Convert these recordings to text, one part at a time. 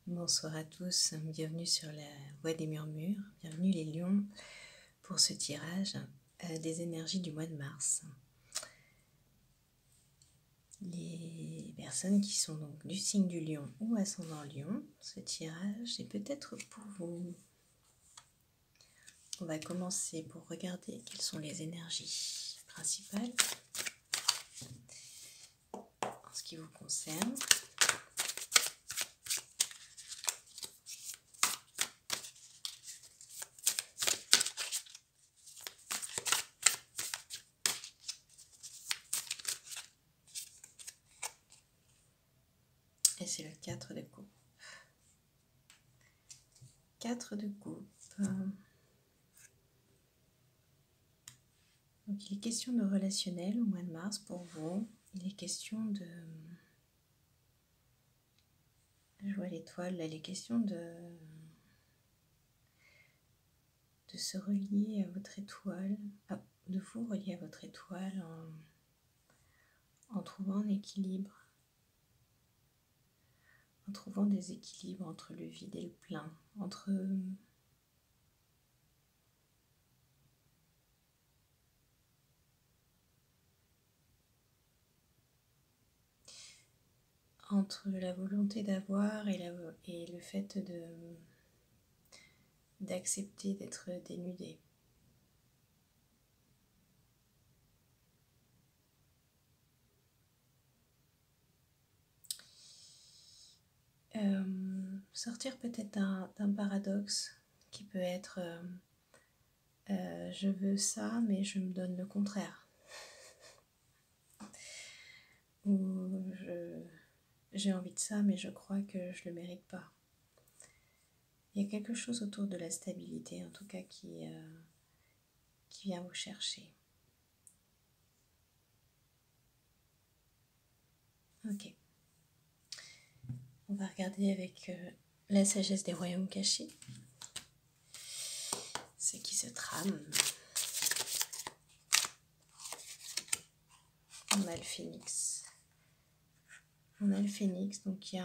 Bonsoir à tous, bienvenue sur la Voix des Murmures, bienvenue les lions pour ce tirage des énergies du mois de mars. Les personnes qui sont donc du signe du lion ou ascendant lion, ce tirage est peut-être pour vous. On va commencer pour regarder quelles sont les énergies principales en ce qui vous concerne. Et c'est le 4 de coupe. 4 de coupe. Donc il est question de relationnel au mois de mars pour vous. Il est question de... Je vois l'étoile là, il est question de se relier à votre étoile, de vous relier à votre étoile en trouvant un équilibre. En trouvant des équilibres entre le vide et le plein, entre la volonté d'avoir et le fait d'accepter d'être dénudé. Sortir peut-être d'un paradoxe qui peut être je veux ça mais je me donne le contraire, ou j'ai envie de ça mais je crois que je le mérite pas. Il y a quelque chose autour de la stabilité en tout cas qui vient vous chercher. Ok. On va regarder avec la sagesse des royaumes cachés ce qui se trame. On a le phénix. Donc il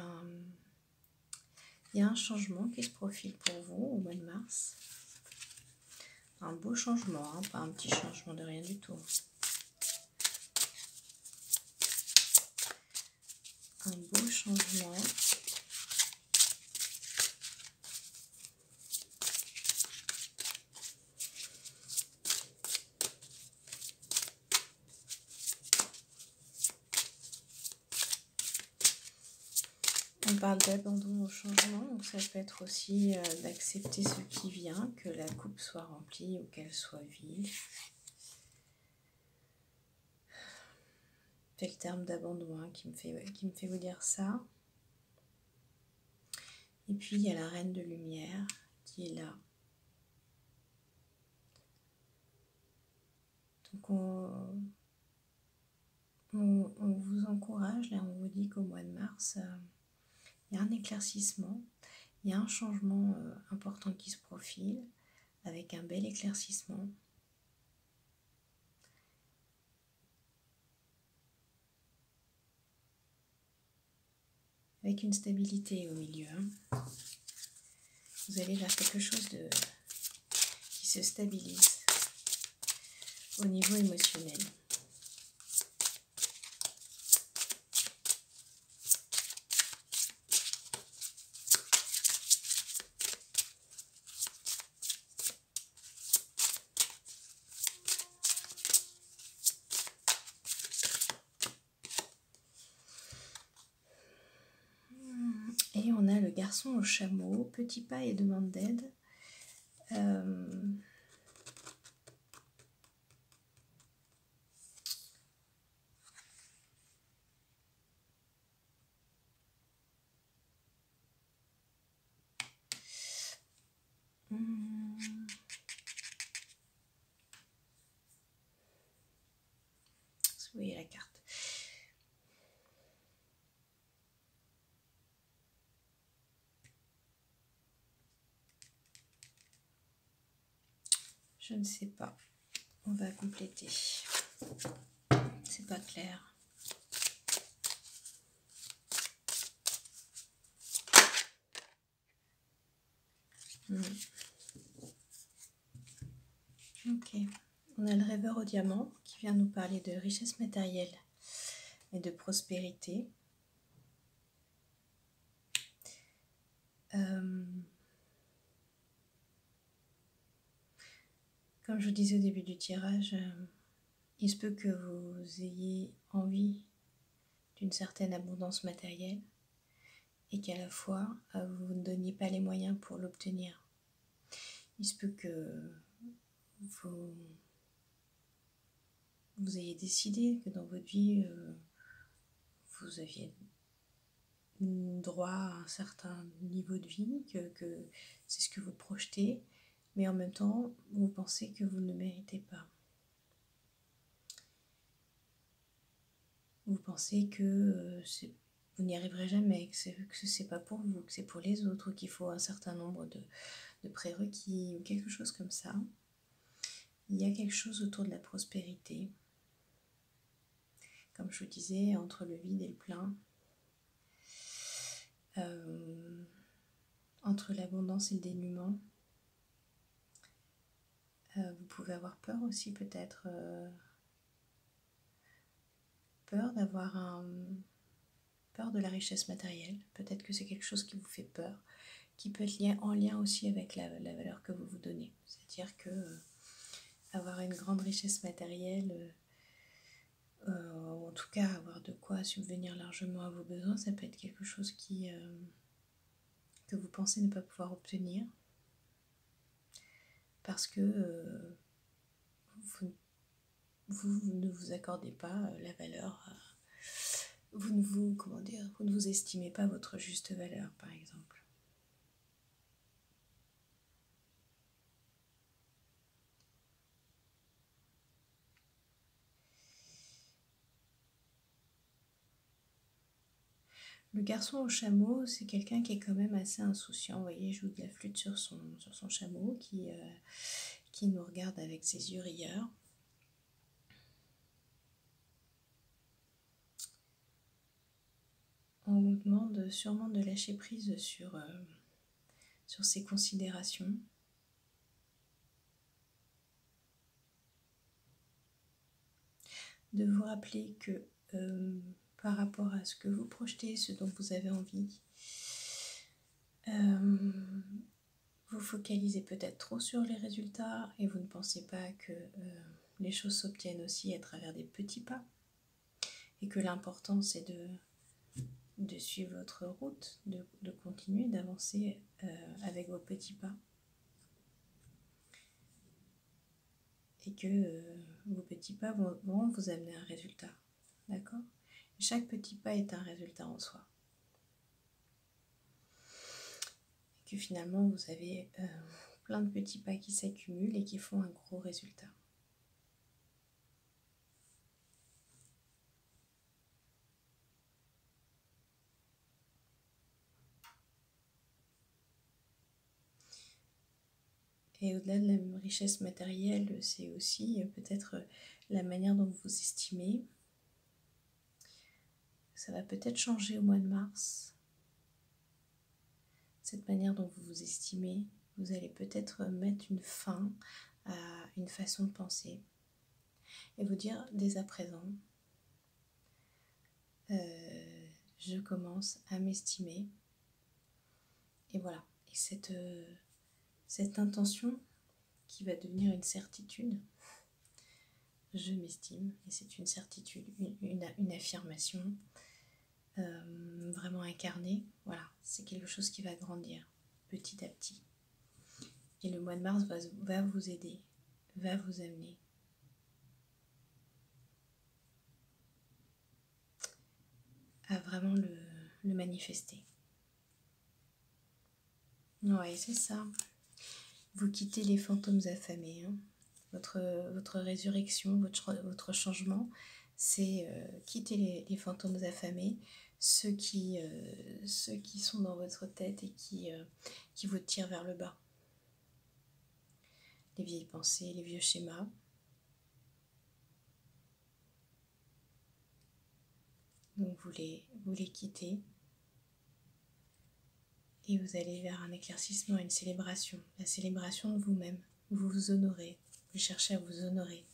y a un changement qui se profile pour vous au mois de mars. Un beau changement, hein, pas un petit changement de rien du tout. Un beau changement. On parle d'abandon au changement, donc ça peut être aussi d'accepter ce qui vient, que la coupe soit remplie ou qu'elle soit vide. C'est le terme d'abandon hein, qui me fait vous dire ça. Et puis il y a la reine de lumière qui est là. Donc on vous encourage, là on vous dit qu'au mois de mars, il y a un éclaircissement, il y a un changement important qui se profile, avec un bel éclaircissement. Avec une stabilité au milieu. Vous allez vers quelque chose qui se stabilise au niveau émotionnel. Et on a le garçon au chameau, petit pas et demande d'aide. Vous voyez la carte. Je ne sais pas. On va compléter. C'est pas clair. Ok. On a le rêveur au diamant qui vient nous parler de richesse matérielle et de prospérité. Comme je vous disais au début du tirage, il se peut que vous ayez envie d'une certaine abondance matérielle et qu'à la fois vous ne donniez pas les moyens pour l'obtenir. Il se peut que vous ayez décidé que dans votre vie vous aviez droit à un certain niveau de vie, que c'est ce que vous projetez, mais en même temps vous pensez que vous ne le méritez pas. Vous pensez que vous n'y arriverez jamais, que c'est pas pour vous, que c'est pour les autres, qu'il faut un certain nombre de prérequis ou quelque chose comme ça. Il y a quelque chose autour de la prospérité. Comme je vous disais, entre le vide et le plein, entre l'abondance et le dénuement. Vous pouvez avoir peur aussi peut-être, peur de la richesse matérielle. Peut-être que c'est quelque chose qui vous fait peur, qui peut être en lien aussi avec la valeur que vous vous donnez. C'est-à-dire que avoir une grande richesse matérielle, ou en tout cas avoir de quoi subvenir largement à vos besoins, ça peut être quelque chose que vous pensez ne pas pouvoir obtenir parce que vous ne vous accordez pas la valeur, vous ne vous estimez pas votre juste valeur, par exemple. Le garçon au chameau, c'est quelqu'un qui est quand même assez insouciant. Vous voyez, il joue de la flûte sur son chameau, qui nous regarde avec ses yeux rieurs. On vous demande sûrement de lâcher prise sur ses considérations. De vous rappeler que par rapport à ce que vous projetez, ce dont vous avez envie, vous focalisez peut-être trop sur les résultats et vous ne pensez pas que les choses s'obtiennent aussi à travers des petits pas et que l'important c'est de suivre votre route, de continuer d'avancer avec vos petits pas et que vos petits pas vont vous amener à un résultat, d'accord ? Chaque petit pas est un résultat en soi. Et que finalement vous avez plein de petits pas qui s'accumulent et qui font un gros résultat. Et au-delà de la richesse matérielle, c'est aussi peut-être la manière dont vous vous estimez. Ça va peut-être changer au mois de mars. Cette manière dont vous vous estimez, vous allez peut-être mettre une fin à une façon de penser et vous dire dès à présent, je commence à m'estimer. Et voilà. Et cette intention qui va devenir une certitude, je m'estime, et c'est une certitude, une affirmation vraiment incarnée. Voilà, c'est quelque chose qui va grandir petit à petit. Et le mois de mars va vous aider, va vous amener à vraiment le manifester. Ouais, c'est ça. Vous quittez les fantômes affamés. Hein. Votre résurrection, votre changement, c'est quitter les fantômes affamés, ceux qui sont dans votre tête et qui vous tirent vers le bas. Les vieilles pensées, les vieux schémas. Donc vous les quittez Et vous allez vers un éclaircissement, une célébration, la célébration de vous-même. Vous vous honorez, vous cherchez à vous honorer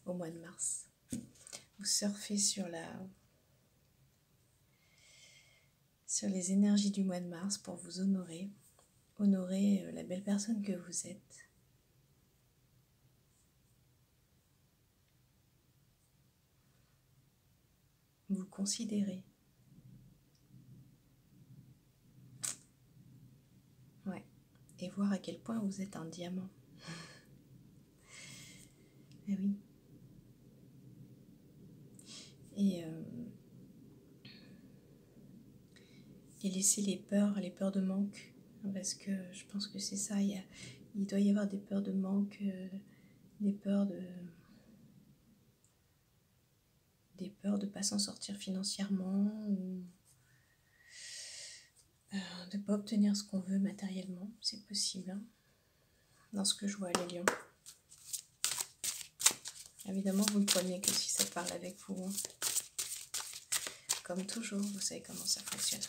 au mois de mars. Vous surfez sur les énergies du mois de mars pour vous honorer, honorer la belle personne que vous êtes. Vous considérez. Ouais. Et voir à quel point vous êtes un diamant. Eh oui. Et laisser les peurs de manque, parce que je pense que c'est ça, il doit y avoir des peurs de manque, des peurs de ne pas s'en sortir financièrement, ou de ne pas obtenir ce qu'on veut matériellement, c'est possible, hein, dans ce que je vois les lions. Évidemment, vous ne prenez que si ça parle avec vous, hein. Comme toujours, vous savez comment ça fonctionne.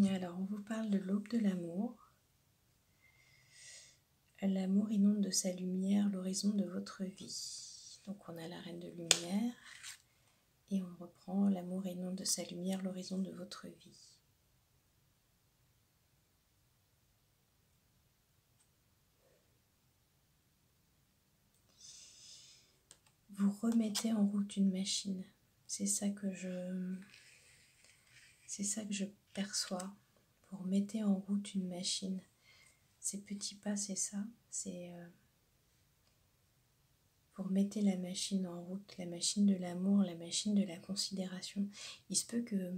Alors, on vous parle de l'aube de l'amour. L'amour inonde de sa lumière l'horizon de votre vie. Donc, on a la reine de lumière. Et on reprend l'amour inonde de sa lumière l'horizon de votre vie. Vous remettez en route une machine. C'est ça que je perçois. Vous remettez en route une machine. Ces petits pas, c'est ça. Vous remettez la machine en route, la machine de l'amour, la machine de la considération. Il se peut que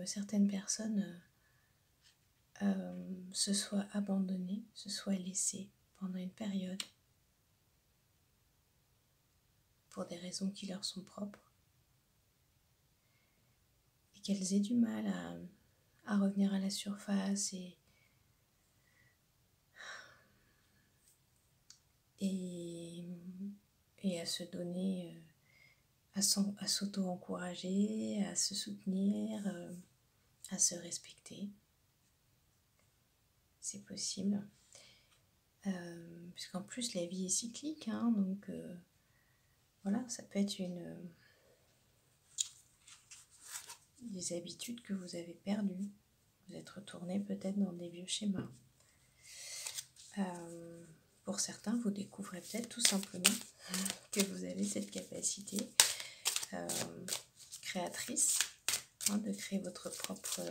certaines personnes se soient abandonnées, se soient laissées pendant une période, pour des raisons qui leur sont propres, et qu'elles aient du mal à revenir à la surface et à se donner, à s'auto-encourager, à se soutenir, à se respecter. C'est possible. Puisqu'en plus la vie est cyclique, hein, donc voilà, ça peut être des habitudes que vous avez perdues. Vous êtes retourné peut-être dans des vieux schémas. Pour certains, vous découvrez peut-être tout simplement que vous avez cette capacité créatrice, hein, de créer votre propre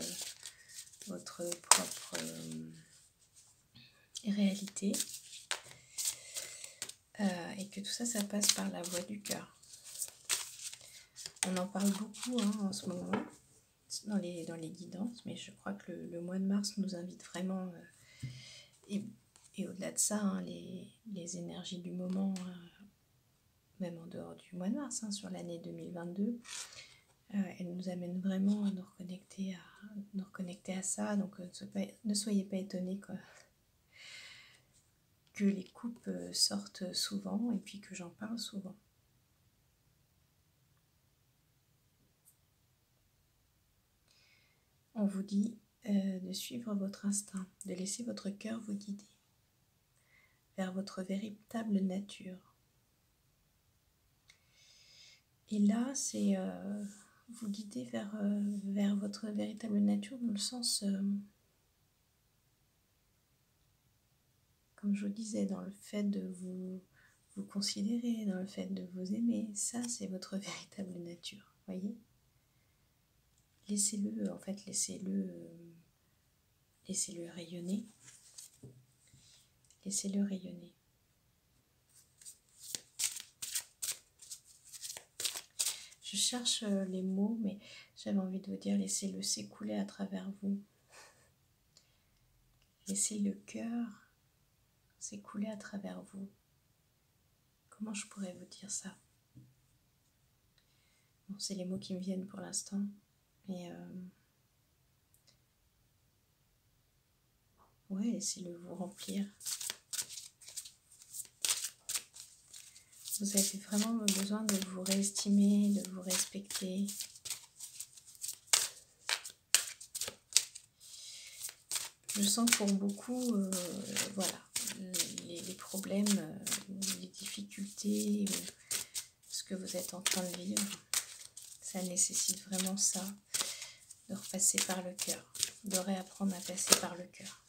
réalité, et que tout ça, ça passe par la voie du cœur. On en parle beaucoup, hein, en ce moment dans les guidances, mais je crois que le mois de mars nous invite vraiment, et au-delà de ça, hein, les énergies du moment, même en dehors du mois de mars, hein, sur l'année 2022, elles nous amènent vraiment à nous reconnecter à ça. Donc ne soyez pas étonnés que les coupes sortent souvent et puis que j'en parle souvent. On vous dit de suivre votre instinct, de laisser votre cœur vous guider vers votre véritable nature. Et là, c'est vous guider vers votre véritable nature dans le sens, comme je vous disais, dans le fait de vous considérer, dans le fait de vous aimer. Ça, c'est votre véritable nature, voyez ? Laissez-le, en fait, laissez-le rayonner. Laissez-le rayonner. Je cherche les mots, mais j'avais envie de vous dire, laissez-le s'écouler à travers vous. Laissez le cœur s'écouler à travers vous. Comment je pourrais vous dire ça ? Bon, c'est les mots qui me viennent pour l'instant. Mais ouais, laissez-le vous remplir. Vous avez vraiment besoin de vous réestimer, de vous respecter. Je sens que pour beaucoup, voilà, les problèmes, les difficultés, ce que vous êtes en train de vivre, ça nécessite vraiment ça, de repasser par le cœur, de réapprendre à passer par le cœur.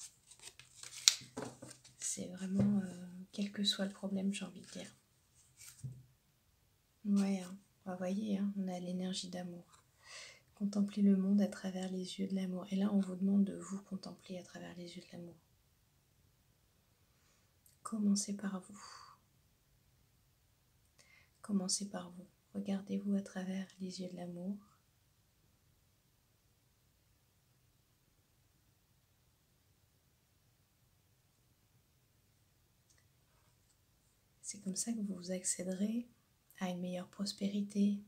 C'est vraiment, quel que soit le problème, j'ai envie de dire. Ouais, hein, vous voyez, hein, on a l'énergie d'amour. Contempler le monde à travers les yeux de l'amour. Et là, on vous demande de vous contempler à travers les yeux de l'amour. Commencez par vous. Commencez par vous. Regardez-vous à travers les yeux de l'amour. C'est comme ça que vous accéderez à une meilleure prospérité.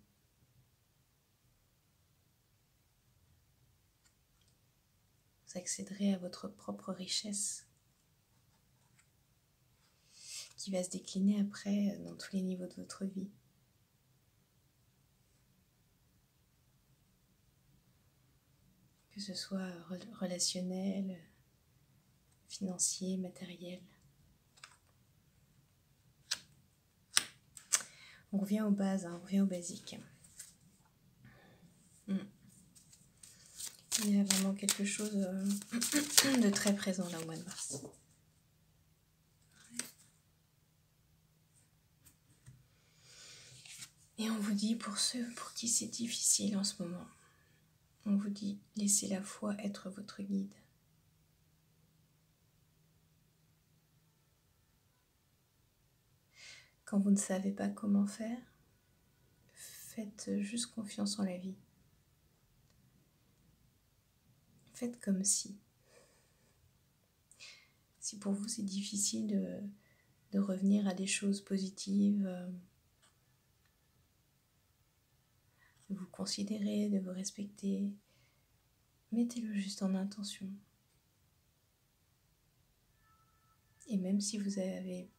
Vous accéderez à votre propre richesse qui va se décliner après dans tous les niveaux de votre vie. Que ce soit relationnel, financier, matériel. On revient aux bases, hein, on revient aux basiques. Il y a vraiment quelque chose de très présent là au mois de mars. Et on vous dit, pour ceux pour qui c'est difficile en ce moment, on vous dit, laissez la foi être votre guide. Quand vous ne savez pas comment faire, faites juste confiance en la vie. Faites comme si. Si pour vous c'est difficile de revenir à des choses positives, de vous considérer, de vous respecter, mettez-le juste en intention. Et même si vous avez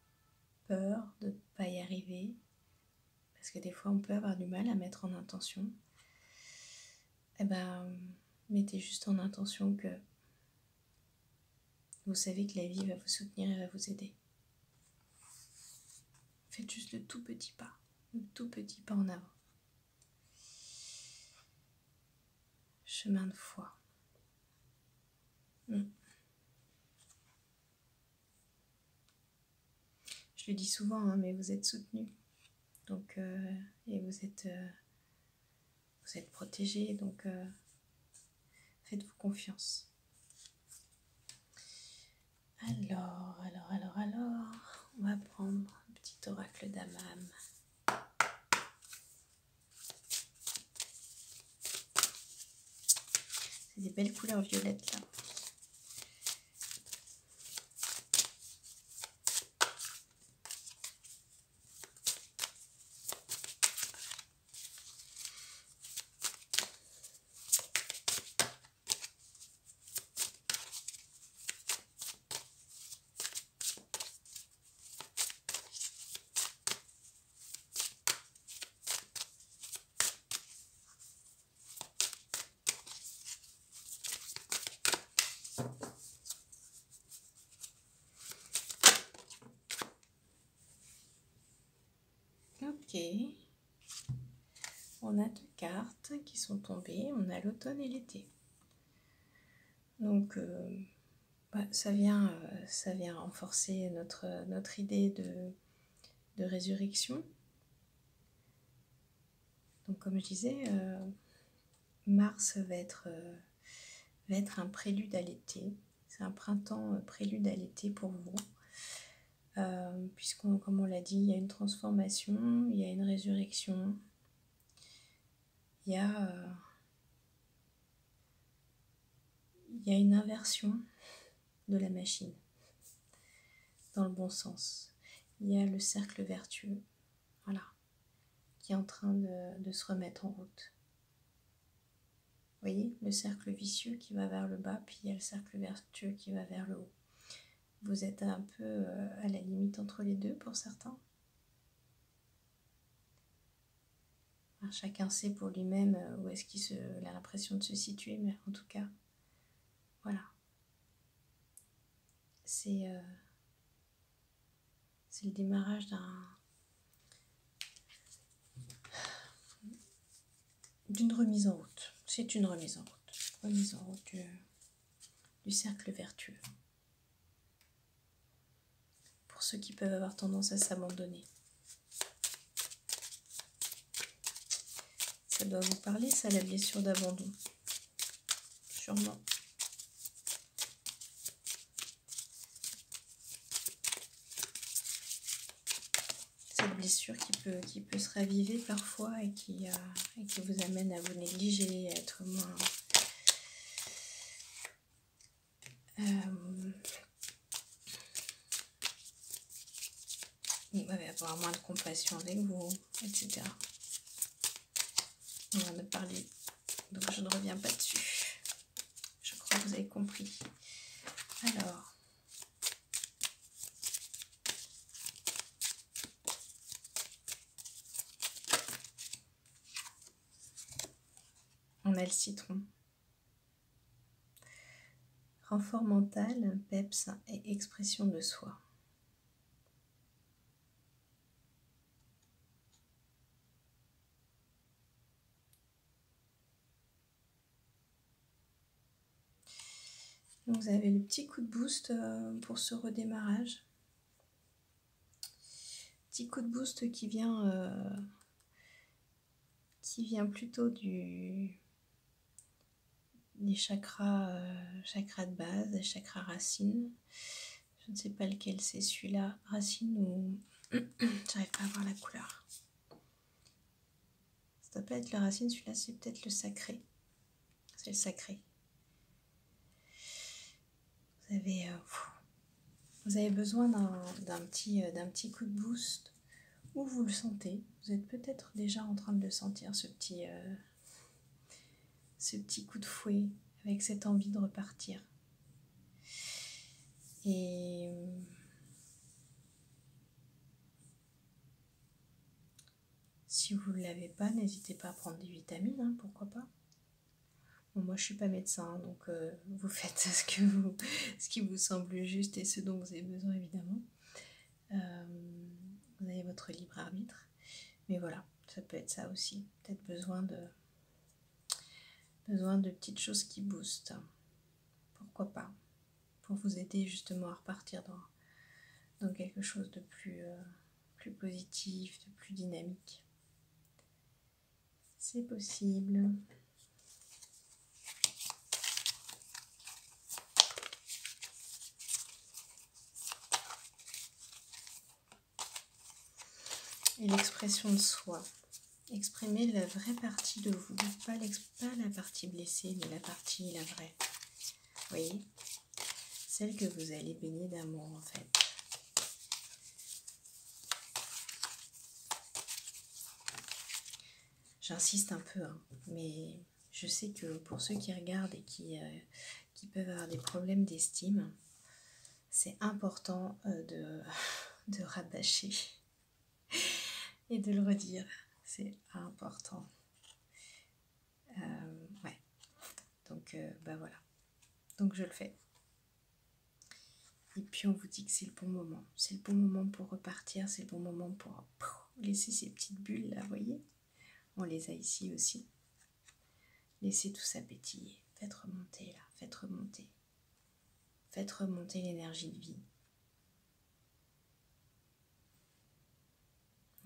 peur de ne pas y arriver, parce que des fois on peut avoir du mal à mettre en intention, eh ben, mettez juste en intention que vous savez que la vie va vous soutenir et va vous aider. Faites juste le tout petit pas en avant. Chemin de foi. Je le dis souvent, hein, mais vous êtes soutenus. Donc, et vous êtes protégés, donc faites-vous confiance. Alors, on va prendre un petit oracle d'Amam. C'est des belles couleurs violettes là. Ok, on a 2 cartes qui sont tombées, on a l'automne et l'été. Donc ça vient renforcer notre idée de résurrection. Donc comme je disais, Mars va être un prélude à l'été. C'est un printemps prélude à l'été pour vous. Comme on l'a dit, il y a une transformation, il y a une résurrection, il y a une inversion de la machine, dans le bon sens. Il y a le cercle vertueux, voilà, qui est en train de se remettre en route. Vous voyez, le cercle vicieux qui va vers le bas, puis il y a le cercle vertueux qui va vers le haut. Vous êtes un peu à la limite entre les deux pour certains. Enfin, chacun sait pour lui-même où est-ce qu'il a l'impression de se situer, mais en tout cas, voilà. C'est le démarrage d'une remise en route. C'est une remise en route. Remise en route du cercle vertueux. Pour ceux qui peuvent avoir tendance à s'abandonner. Ça doit vous parler, ça, la blessure d'abandon. Sûrement. Cette blessure qui peut se raviver parfois et qui vous amène à vous négliger, à être moins... avoir moins de compassion avec vous, etc. On va en parler, donc je ne reviens pas dessus. Je crois que vous avez compris. Alors, on a le citron. Renfort mental, peps et expression de soi. Vous avez le petit coup de boost pour ce redémarrage. Petit coup de boost qui vient plutôt des chakras, chakras de base, des chakras racines. Je ne sais pas lequel c'est, celui-là, racine ou... J'arrive pas à voir la couleur. Ça doit pas être le racine, celui-là c'est peut-être le sacré. C'est le sacré. Vous avez besoin d'un petit coup de boost. Où vous le sentez. Vous êtes peut-être déjà en train de le sentir, ce petit coup de fouet, avec cette envie de repartir. Et si vous ne l'avez pas, n'hésitez pas à prendre des vitamines, hein, pourquoi pas. Bon, moi je suis pas médecin, donc vous faites ce qui vous semble juste et ce dont vous avez besoin, évidemment. Vous avez votre libre arbitre, mais voilà, ça peut être ça aussi. Peut-être besoin de petites choses qui boostent. Pourquoi pas, pour vous aider justement à repartir dans quelque chose de plus positif, de plus dynamique. C'est possible. Et l'expression de soi. Exprimez la vraie partie de vous, pas la partie blessée, mais la vraie. Vous voyez, celle que vous allez baigner d'amour en fait. J'insiste un peu, hein, mais je sais que pour ceux qui regardent et qui peuvent avoir des problèmes d'estime, c'est important de rabâcher et de le redire. C'est important. Ouais. Donc, voilà. Donc, je le fais. Et puis, on vous dit que c'est le bon moment. C'est le bon moment pour repartir. C'est le bon moment pour laisser ces petites bulles là, vous voyez. On les a ici aussi. Laissez tout ça pétiller. Faites remonter là. Faites remonter. Faites remonter l'énergie de vie.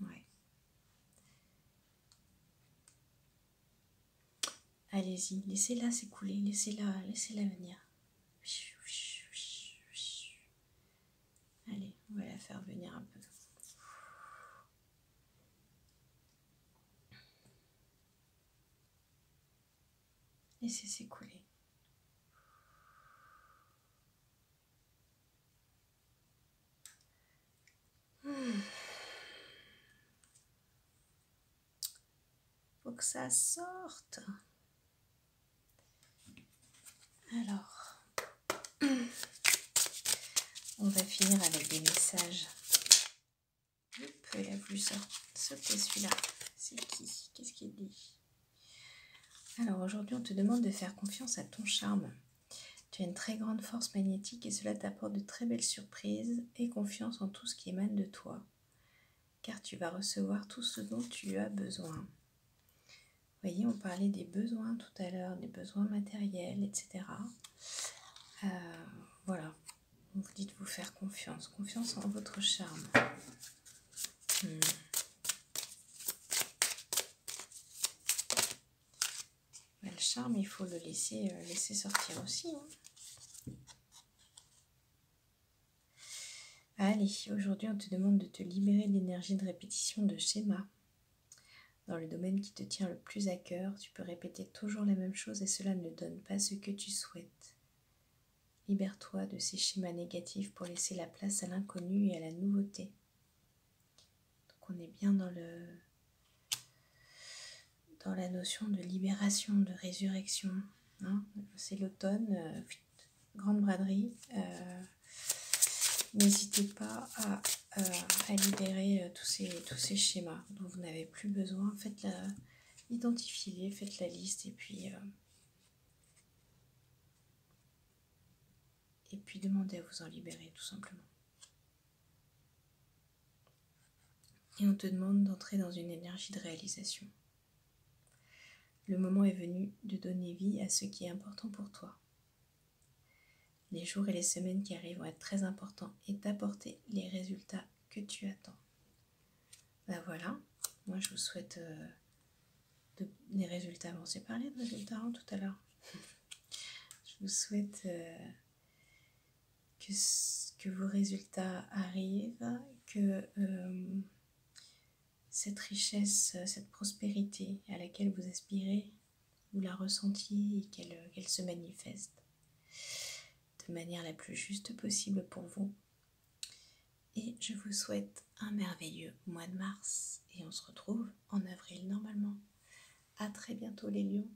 Ouais. Allez-y, laissez-la s'écouler, laissez-la venir. Allez, on va la faire venir un peu. Laissez s'écouler. Faut que ça sorte. Alors, on va finir avec des messages. Il a voulu sauter celui-là. C'est qui? Qu'est-ce qu'il dit? Alors aujourd'hui, on te demande de faire confiance à ton charme. Tu as une très grande force magnétique et cela t'apporte de très belles surprises et confiance en tout ce qui émane de toi, car tu vas recevoir tout ce dont tu as besoin. Vous voyez, on parlait des besoins tout à l'heure, des besoins matériels, etc. Voilà, vous dites vous faire confiance en votre charme. Le charme, il faut le laisser sortir aussi. Allez, aujourd'hui, on te demande de te libérer de l'énergie de répétition de schémas. Dans le domaine qui te tient le plus à cœur, tu peux répéter toujours la même chose et cela ne donne pas ce que tu souhaites. Libère-toi de ces schémas négatifs pour laisser la place à l'inconnu et à la nouveauté. Donc on est bien dans la notion de libération, de résurrection. Hein, c'est l'automne, grande braderie. N'hésitez pas à libérer tous ces schémas dont vous n'avez plus besoin. Identifiez-les, faites la liste et puis demandez à vous en libérer tout simplement. Et on te demande d'entrer dans une énergie de réalisation. Le moment est venu de donner vie à ce qui est important pour toi. Les jours et les semaines qui arrivent vont être très importants et d'apporter les résultats que tu attends. Ben voilà, moi je vous souhaite des résultats. Bon, c'est parlé de résultats tout à l'heure. Je vous souhaite que vos résultats arrivent, que cette richesse, cette prospérité à laquelle vous aspirez, vous la ressentiez et qu'elle se manifeste de manière la plus juste possible pour vous. Et je vous souhaite un merveilleux mois de mars et on se retrouve en avril normalement. À très bientôt les lions.